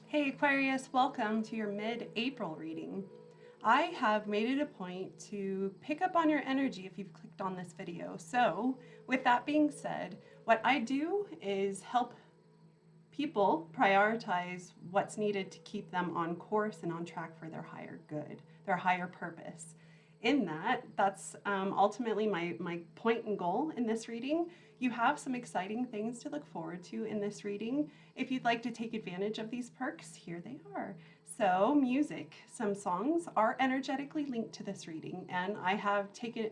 Hey Aquarius, welcome to your mid-April reading. I have made it a point to pick up on your energy if you've clicked on this video. So with that being said, what I do is help people prioritize what's needed to keep them on course and on track for their higher good, their higher purpose. In that's ultimately my point and goal in this reading. You have some exciting things to look forward to in this reading. If you'd like to take advantage of these perks, here they are. So music, some songs are energetically linked to this reading, and I have taken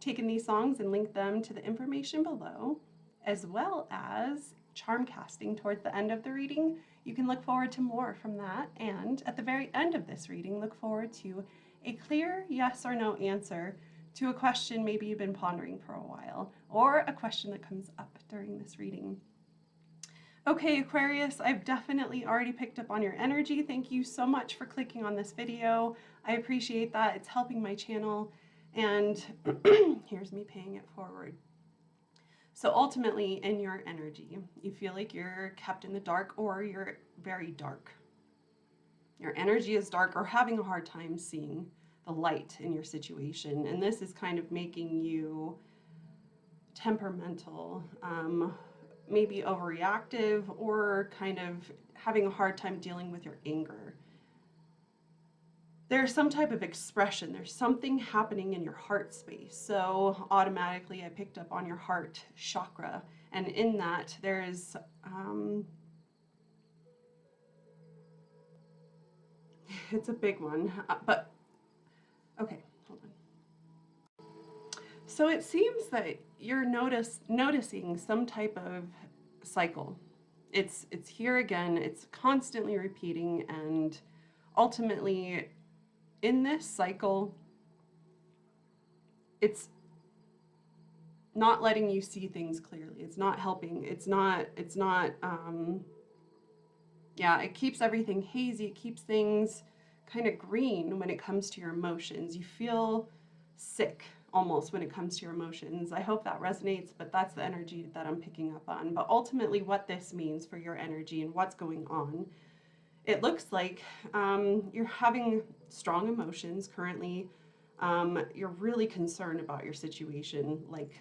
these songs and linked them to the information below, as well as charm casting towards the end of the reading. You can look forward to more from that, and at the very end of this reading, look forward to a clear yes or no answer to a question maybe you've been pondering for a while, or a question that comes up during this reading. Okay, Aquarius, I've definitely already picked up on your energy. Thank you so much for clicking on this video. I appreciate that. It's helping my channel, and here's me paying it forward. So ultimately, in your energy, you feel like you're kept in the dark, or you're very dark. Your energy is dark or having a hard time seeing the light in your situation. And this is kind of making you temperamental, maybe overreactive, or kind of having a hard time dealing with your anger. There's some type of expression. There's something happening in your heart space. So automatically I picked up on your heart chakra. And in that there's it's a big one, but okay, hold on. So it seems that you're noticing some type of cycle. It's here again, it's constantly repeating, and ultimately in this cycle, it's not letting you see things clearly. It's not helping. Yeah, it keeps everything hazy. It keeps things kind of green when it comes to your emotions. You feel sick almost when it comes to your emotions. I hope that resonates, but that's the energy that I'm picking up on. But ultimately what this means for your energy and what's going on, it looks like you're having strong emotions currently. You're really concerned about your situation, like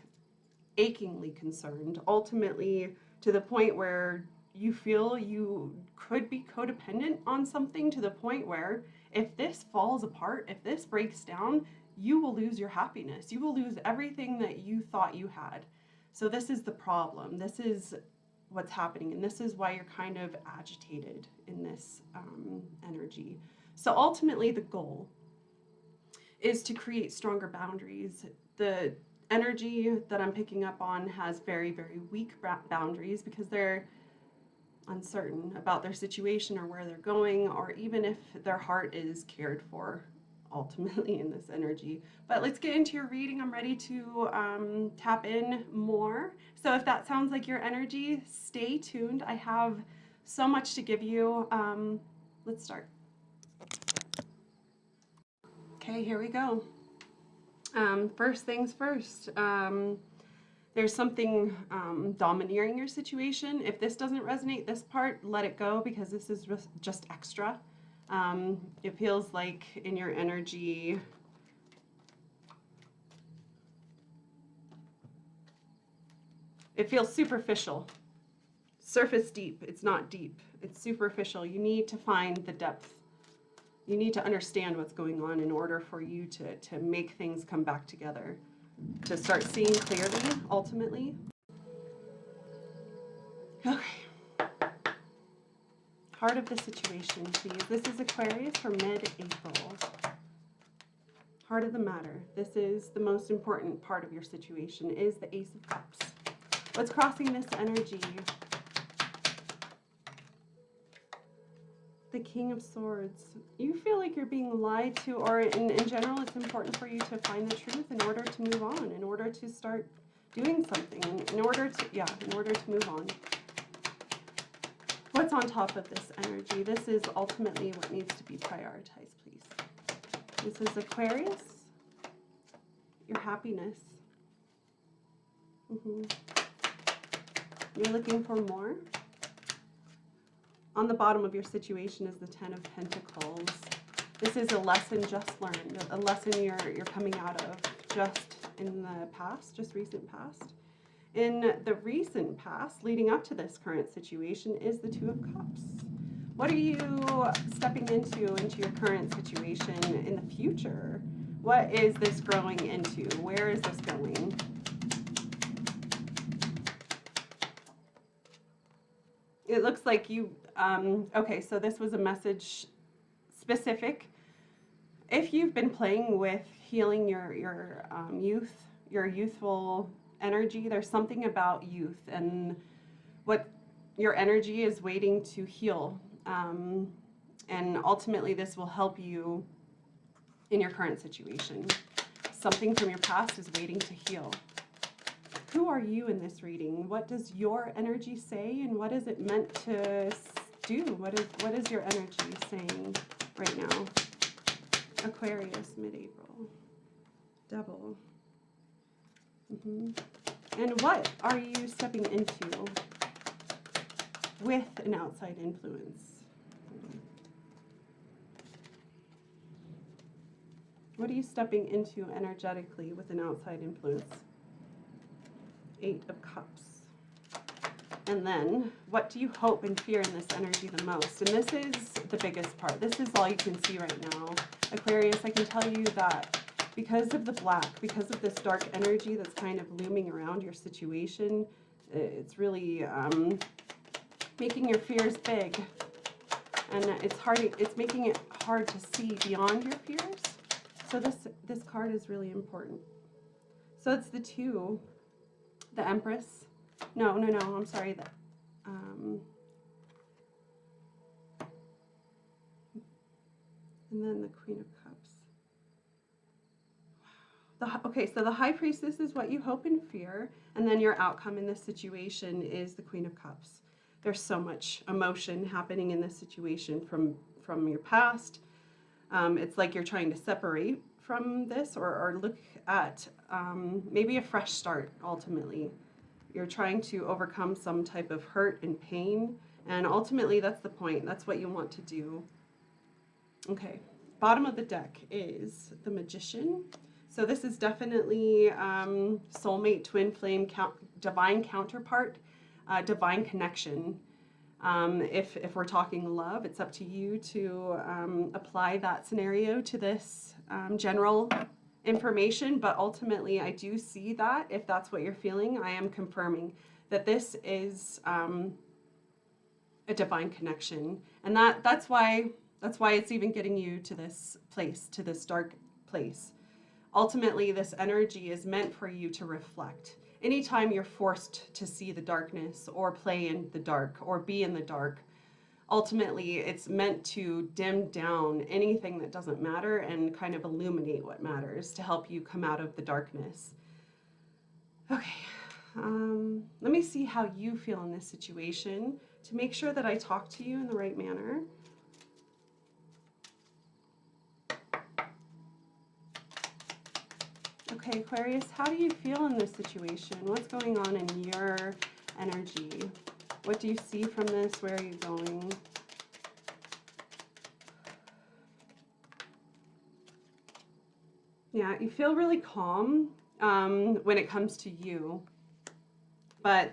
achingly concerned, ultimately to the point where you feel you could be codependent on something, to the point where if this falls apart, if this breaks down, you will lose your happiness. You will lose everything that you thought you had. So this is the problem. This is what's happening, and this is why you're kind of agitated in this energy. So ultimately the goal is to create stronger boundaries. The energy that I'm picking up on has very, very weak boundaries because they're uncertain about their situation or where they're going, or even if their heart is cared for ultimately in this energy. But let's get into your reading. I'm ready to tap in more. So if that sounds like your energy, stay tuned. I have so much to give you. Let's start. Okay, here we go. First things first. There's something domineering your situation. If this doesn't resonate, this part, let it go, because this is just extra. It feels like in your energy, it feels superficial, surface deep. It's not deep, it's superficial. You need to find the depth. You need to understand what's going on in order for you to make things come back together, to start seeing clearly, ultimately. Okay. Heart of the situation, please. This is Aquarius for mid-April. Heart of the matter. This is the most important part of your situation, is the Ace of Cups. What's crossing this energy? The King of Swords. You feel like you're being lied to, or in general, it's important for you to find the truth in order to move on, in order to start doing something, in order to move on. What's on top of this energy? This is ultimately what needs to be prioritized, please. This is Aquarius, your happiness. You're looking for more. on the bottom of your situation is the Ten of Pentacles. This is a lesson just learned, a lesson you're coming out of just in the past, just recent past. In the recent past, leading up to this current situation, is the Two of Cups. What are you stepping into your current situation in the future? What is this growing into? Where is this going? It looks like you, okay, so this was a message specific. If you've been playing with healing your youth, your youthful energy, there's something about youth and what your energy is waiting to heal. And ultimately this will help you in your current situation. Something from your past is waiting to heal. Who are you in this reading? What does your energy say, and what is it meant to do? What is your energy saying right now? Aquarius, mid-April. Devil. And what are you stepping into with an outside influence? What are you stepping into energetically with an outside influence? Eight of Cups. And then, what do you hope and fear in this energy the most? And this is the biggest part. This is all you can see right now. Aquarius, I can tell you that because of the black, because of this dark energy that's kind of looming around your situation, it's really making your fears big. And it's making it hard to see beyond your fears. So this card is really important. So it's the two. The Empress. No, I'm sorry. And then the Queen of Cups. Okay, so the High Priestess is what you hope and fear, and then your outcome in this situation is the Queen of Cups. There's so much emotion happening in this situation from your past. It's like you're trying to separate from this or look at maybe a fresh start. Ultimately, you're trying to overcome some type of hurt and pain, and ultimately that's the point. That's what you want to do. Okay, bottom of the deck is the Magician. So this is definitely soulmate, twin flame, divine counterpart, divine connection. If we're talking love, it's up to you to apply that scenario to this general information, but ultimately I do see that if that's what you're feeling, I am confirming that this is a divine connection, and that's why it's even getting you to this place, to this dark place. Ultimately, this energy is meant for you to reflect. Anytime you're forced to see the darkness or play in the dark or be in the dark, ultimately it's meant to dim down anything that doesn't matter and kind of illuminate what matters to help you come out of the darkness. Okay, let me see how you feel in this situation to make sure that I talk to you in the right manner. Okay, Aquarius, how do you feel in this situation? What's going on in your energy? What do you see from this? Where are you going? Yeah, you feel really calm when it comes to you. But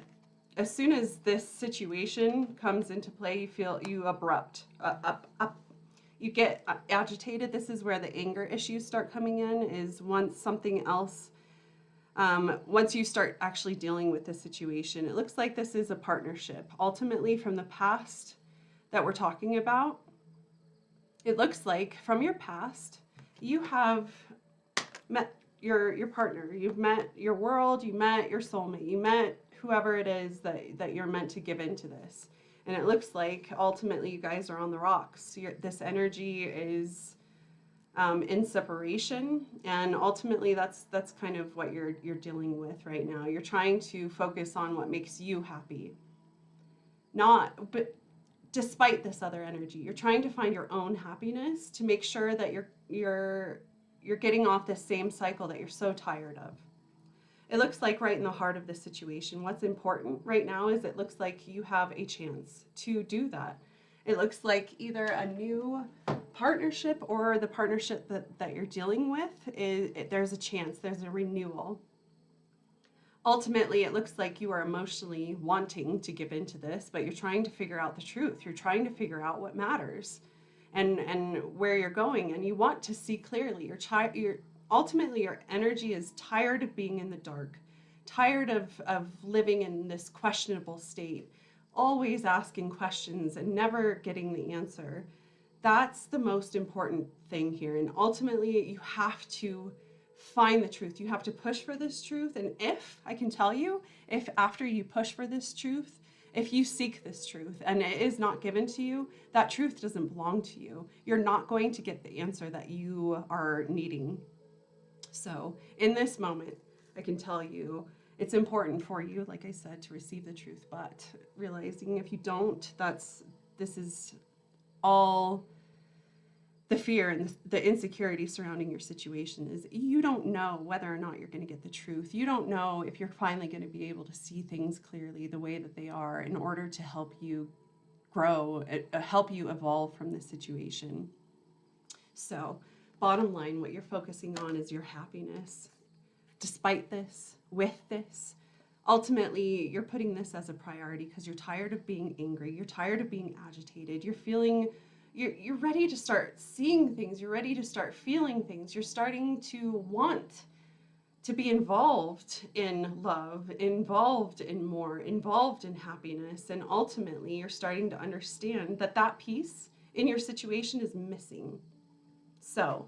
as soon as this situation comes into play, you abrupt, you get agitated. This is where the anger issues start coming in, is once something else, once you start actually dealing with this situation. It looks like this is a partnership. Ultimately, from the past that we're talking about, it looks like from your past, you have met your partner, you've met your world, you met your soulmate, you met whoever it is that you're meant to give into this. And it looks like ultimately you guys are on the rocks. This energy is in separation, and ultimately that's kind of what you're dealing with right now. You're trying to focus on what makes you happy. But despite this other energy, you're trying to find your own happiness to make sure that you're getting off this same cycle that you're so tired of. It looks like right in the heart of this situation, what's important right now is it looks like you have a chance to do that. It looks like either a new partnership or the partnership that you're dealing with, there's a chance, there's a renewal. Ultimately, it looks like you are emotionally wanting to give into this, but you're trying to figure out the truth. You're trying to figure out what matters and where you're going, and you want to see clearly. Ultimately, your energy is tired of being in the dark, tired of living in this questionable state, always asking questions and never getting the answer. That's the most important thing here. And ultimately, you have to find the truth. You have to push for this truth. And if, I can tell you, if after you push for this truth, if you seek this truth and it is not given to you, that truth doesn't belong to you. You're not going to get the answer that you are needing. So in this moment, I can tell you, it's important for you, like I said, to receive the truth, but realizing if you don't, this is all the fear and the insecurity surrounding your situation. Is you don't know whether or not you're going to get the truth. You don't know if you're finally going to be able to see things clearly the way that they are in order to help you grow, help you evolve from this situation. So bottom line, what you're focusing on is your happiness. Despite this, with this, ultimately, you're putting this as a priority because you're tired of being angry. You're tired of being agitated. You're ready to start seeing things. You're ready to start feeling things. You're starting to want to be involved in love, involved in more, involved in happiness. And ultimately, you're starting to understand that that piece in your situation is missing. So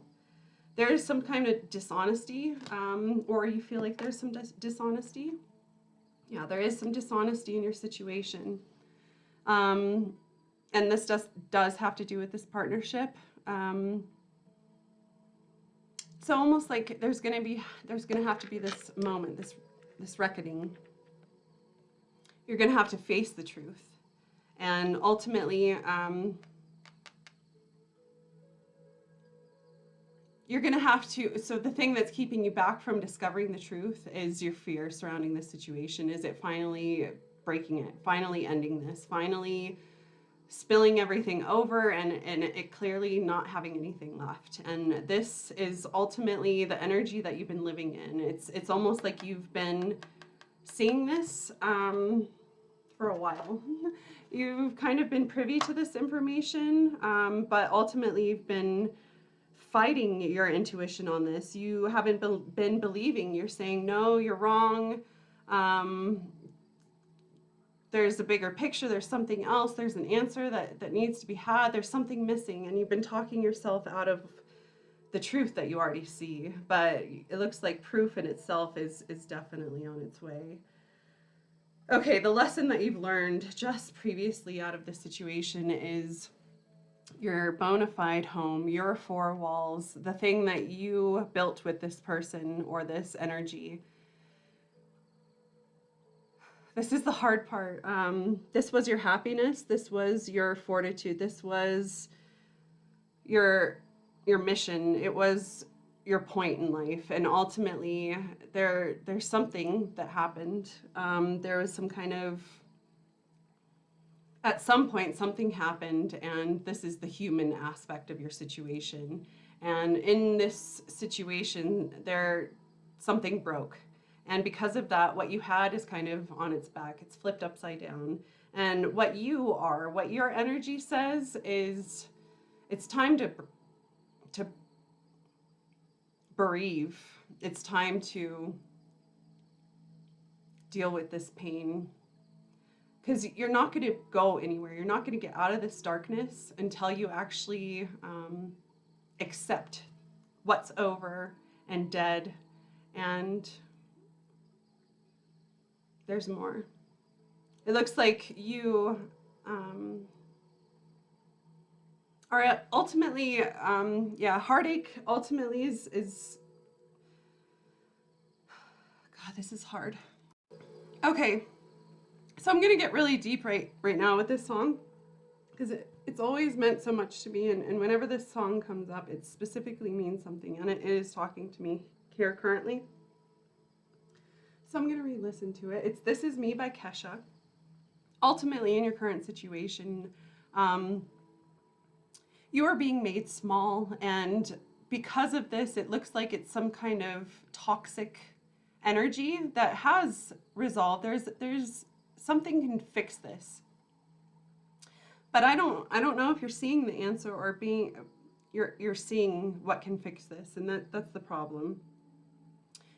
there is some kind of dishonesty, or you feel like there's some dishonesty. Yeah, there is some dishonesty in your situation. And this does have to do with this partnership. It's almost like there's gonna have to be this moment, this reckoning. You're gonna have to face the truth, and ultimately, you're gonna have to. So the thing that's keeping you back from discovering the truth is your fear surrounding this situation. Is it finally breaking it? Finally ending this? Finally spilling everything over and it clearly not having anything left. And this is ultimately the energy that you've been living in. It's almost like you've been seeing this for a while. You've kind of been privy to this information, but ultimately you've been fighting your intuition on this. You haven't been believing. You're saying, no, you're wrong. There's a bigger picture, there's something else, there's an answer that needs to be had, there's something missing, and you've been talking yourself out of the truth that you already see. But it looks like proof in itself is definitely on its way. Okay, the lesson that you've learned just previously out of this situation is your bona fide home, your four walls, the thing that you built with this person or this energy. This is the hard part. This was your happiness. This was your fortitude. This was your mission. It was your point in life. And ultimately, there's something that happened. There was some kind of, at some point, something happened, and this is the human aspect of your situation. And in this situation, something broke. And because of that, what you had is kind of on its back. It's flipped upside down. And what you are, what your energy says is, it's time to bereave. It's time to deal with this pain. Because you're not going to go anywhere. You're not going to get out of this darkness until you actually accept what's over and dead. And there's more. It looks like you are ultimately, heartache ultimately is, God, this is hard. Okay, so I'm gonna get really deep right now with this song, because it's always meant so much to me, and whenever this song comes up, it specifically means something, and it is talking to me here currently. So I'm going to re-listen to it. It's This Is Me by Kesha. Ultimately, in your current situation, You are being made small, and because of this, it looks like it's some kind of toxic energy that has resolved. There's something can fix this. But I don't know if you're seeing the answer or you're seeing what can fix this, and that's the problem.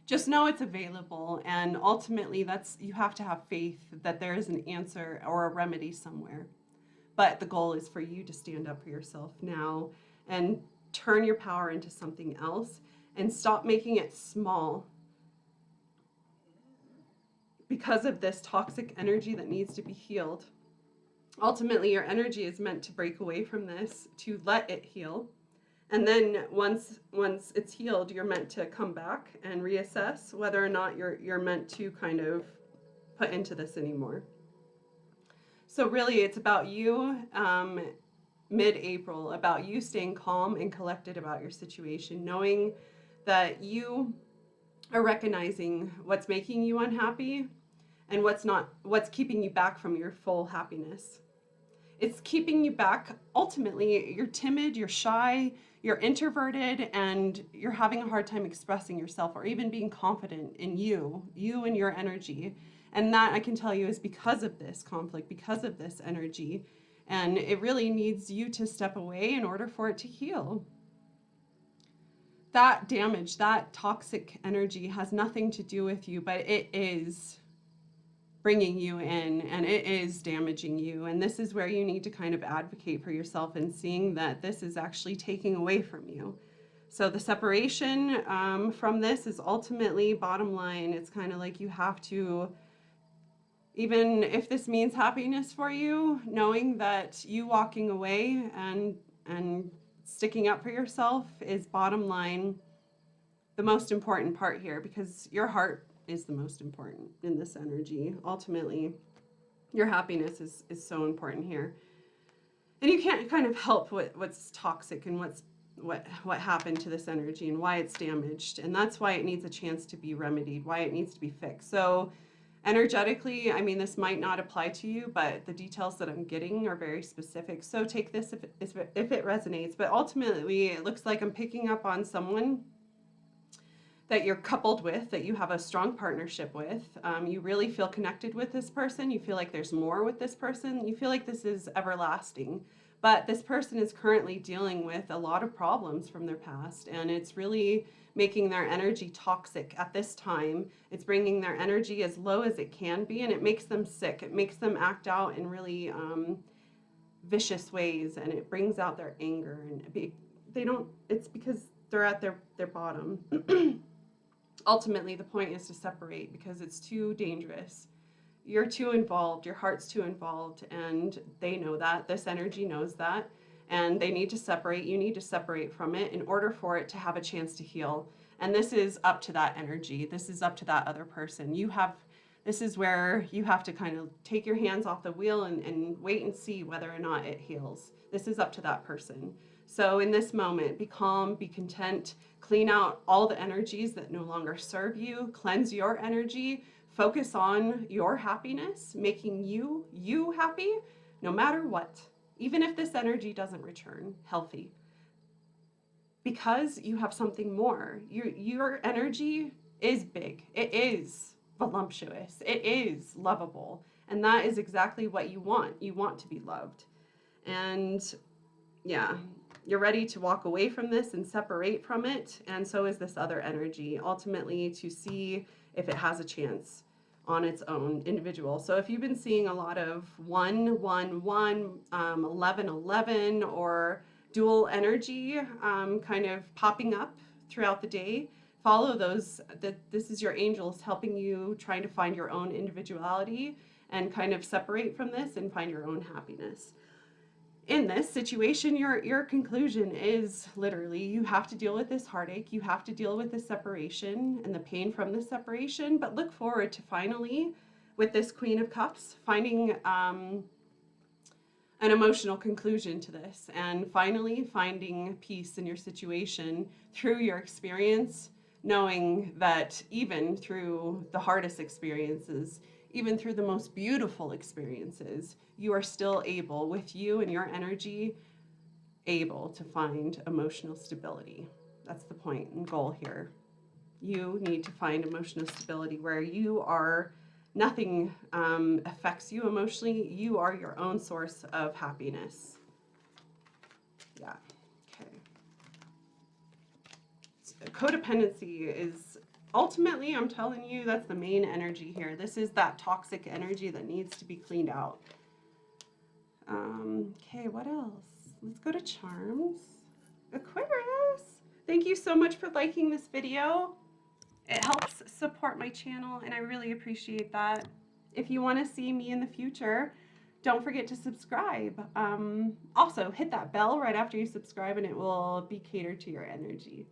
Just know it's available, and ultimately you have to have faith that there is an answer or a remedy somewhere. But the goal is for you to stand up for yourself now and turn your power into something else and stop making it small because of this toxic energy that needs to be healed. Ultimately, your energy is meant to break away from this, to let it heal. And then once it's healed, you're meant to come back and reassess whether or not you're meant to kind of put into this anymore. So really, it's about you, mid-April, about you staying calm and collected about your situation, knowing that you are recognizing what's making you unhappy and what's keeping you back from your full happiness. It's keeping you back. Ultimately, you're timid, you're shy, you're introverted, and you're having a hard time expressing yourself or even being confident in you and your energy. And that, I can tell you, is because of this conflict, because of this energy. And it really needs you to step away in order for it to heal. That damage, that toxic energy has nothing to do with you, but it is bringing you in, and it is damaging you. And this is where you need to kind of advocate for yourself and seeing that this is actually taking away from you. So the separation from this is ultimately, bottom line, it's kind of like you have to, even if this means happiness for you, knowing that you walking away and sticking up for yourself is, bottom line, the most important part here, because your heart is the most important in this energy. Ultimately, your happiness is so important here. And you can't kind of help what's toxic and what happened to this energy and why it's damaged. And that's why it needs a chance to be remedied, why it needs to be fixed. So energetically, I mean, this might not apply to you, but the details that I'm getting are very specific. So take this if it resonates. But ultimately, it looks like I'm picking up on someone that you're coupled with, that you have a strong partnership with. You really feel connected with this person. You feel like there's more with this person. You feel like this is everlasting. But this person is currently dealing with a lot of problems from their past, and it's really making their energy toxic at this time. It's bringing their energy as low as it can be, and it makes them sick. It makes them act out in really vicious ways, and it brings out their anger. And it's because they're at their bottom. Ultimately, the point is to separate because it's too dangerous. You're too involved, your heart's too involved, and they know that. This energy knows that, and they need to separate. You need to separate from it in order for it to have a chance to heal. And this is up to that energy. This is up to that other person. This is where you have to kind of take your hands off the wheel and wait and see whether or not it heals. This is up to that person. So in this moment, be calm, be content, clean out all the energies that no longer serve you, cleanse your energy, focus on your happiness, making you happy no matter what, even if this energy doesn't return healthy. Because you have something more. Your energy is big. It is voluptuous. It is lovable. And that is exactly what you want. You want to be loved. And yeah, you're ready to walk away from this and separate from it, and so is this other energy, ultimately to see if it has a chance on its own individual. So if you've been seeing a lot of 1, 1, 1, 11, 11, or dual energy kind of popping up throughout the day, follow those. This is your angels helping you, trying to find your own individuality and kind of separate from this and find your own happiness. In this situation, your conclusion is literally you have to deal with this heartache, you have to deal with this separation and the pain from this separation, but look forward to finally, with this Queen of Cups, finding an emotional conclusion to this, and finally finding peace in your situation through your experience, knowing that even through the hardest experiences, even through the most beautiful experiences, you are still able, with you and your energy, able to find emotional stability. That's the point and goal here. You need to find emotional stability where you are, nothing affects you emotionally. You are your own source of happiness. Yeah, okay. Codependency is ultimately, I'm telling you, that's the main energy here. This is that toxic energy that needs to be cleaned out. Okay, what else? Let's go to charms. Aquarius, thank you so much for liking this video. It helps support my channel, and I really appreciate that. If you want to see me in the future, don't forget to subscribe. Also, hit that bell right after you subscribe, and it will be catered to your energy.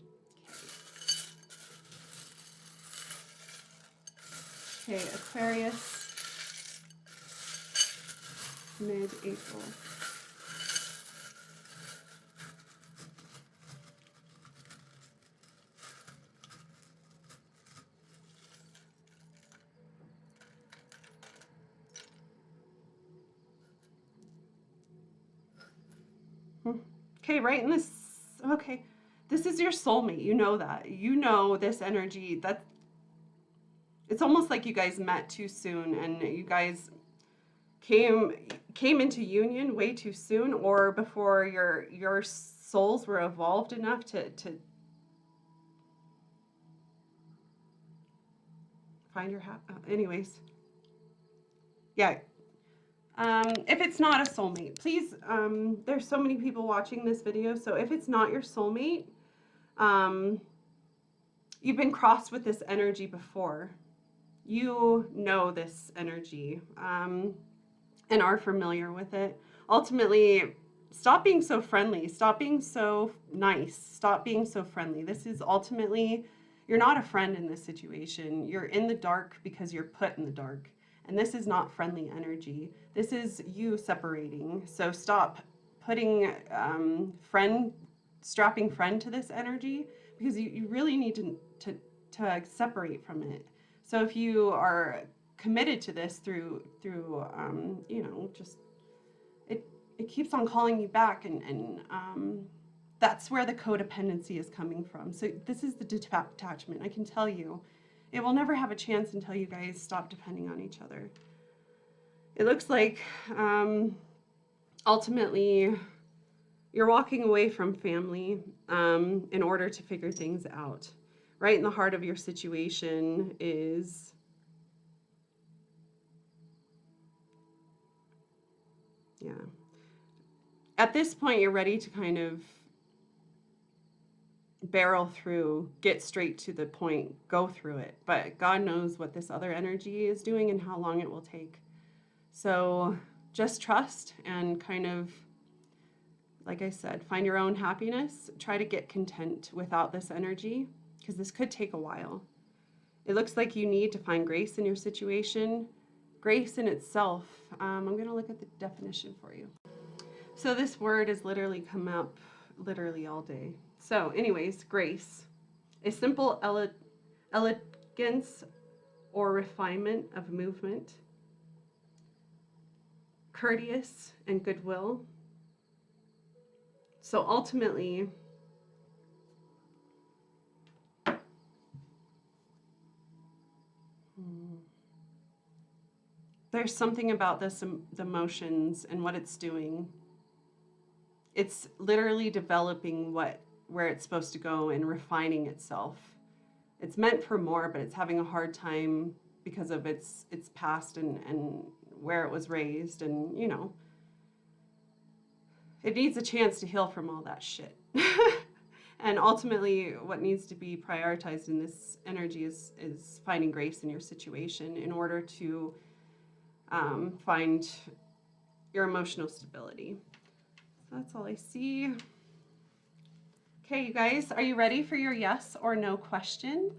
Okay, Aquarius, mid-April. Okay, right in this, okay, this is your soulmate. You know that. You know this energy. That it's almost like you guys met too soon, and you guys came into union way too soon, or before your souls were evolved enough to find your anyways. Yeah. If it's not a soulmate, please, there's so many people watching this video, so if it's not your soulmate, you've been crossed with this energy before. You know this energy, and are familiar with it. Ultimately, stop being so friendly. Stop being so nice. Stop being so friendly. This is ultimately, you're not a friend in this situation. You're in the dark because you're put in the dark. And this is not friendly energy. This is you separating. So stop putting strapping friend to this energy, because you really need to separate from it. So if you are committed to this through you know, just it keeps on calling you back, and that's where the codependency is coming from. So this is the detachment. I can tell you, it will never have a chance until you guys stop depending on each other. It looks like ultimately you're walking away from family in order to figure things out. Right in the heart of your situation is, yeah. At this point, you're ready to kind of barrel through, get straight to the point, go through it. But God knows what this other energy is doing and how long it will take. So just trust and kind of, like I said, find your own happiness. Try to get content without this energy, because this could take a while. It looks like you need to find grace in your situation. Grace in itself. I'm going to look at the definition for you. So this word has literally come up literally all day. So anyways, grace. A simple elegance or refinement of movement. Courteous and goodwill. So ultimately, there's something about this, the emotions and what it's doing. It's literally developing where it's supposed to go and refining itself. It's meant for more, but it's having a hard time because of its past and where it was raised, and you know, it needs a chance to heal from all that shit. And ultimately, what needs to be prioritized in this energy is finding grace in your situation in order to find your emotional stability. So that's all I see. Okay, you guys, are you ready for your yes or no question?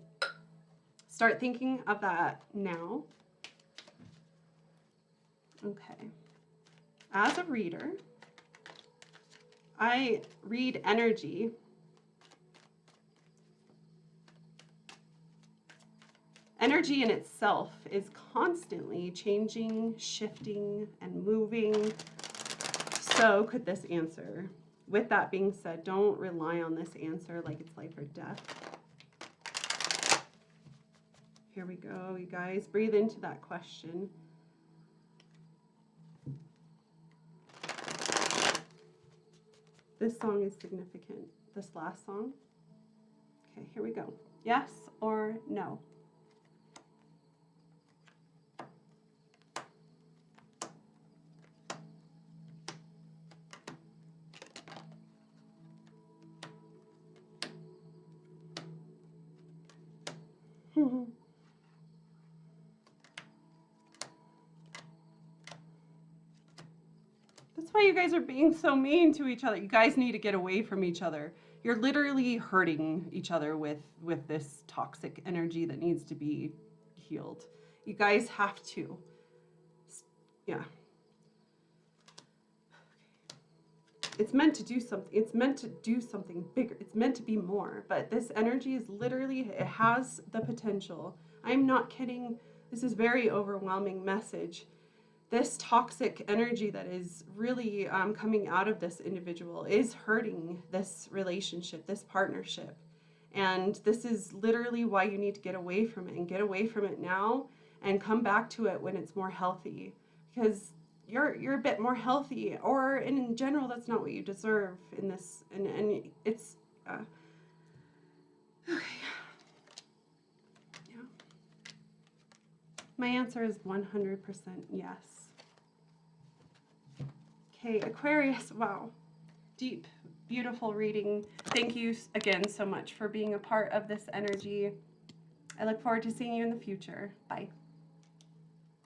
Start thinking of that now. Okay. As a reader, I read energy. energy in itself is constantly changing, shifting, and moving. So could this answer. With that being said, don't rely on this answer like it's life or death. Here we go, you guys. Breathe into that question. This song is significant. This last song. Okay, here we go. Yes or no? That's why you guys are being so mean to each other. You guys need to get away from each other. You're literally hurting each other with this toxic energy that needs to be healed. You guys have to. Yeah. It's meant to do something. It's meant to do something bigger. It's meant to be more. But this energy is literally, it has the potential. I'm not kidding. This is a very overwhelming message. This toxic energy that is really coming out of this individual is hurting this relationship, this partnership. And this is literally why you need to get away from it, and get away from it now and come back to it when it's more healthy. Because you're a bit more healthy, or in general, that's not what you deserve in this. And it's okay. Yeah. My answer is 100% yes. Okay, Aquarius. Wow, deep, beautiful reading. Thank you again so much for being a part of this energy. I look forward to seeing you in the future. Bye.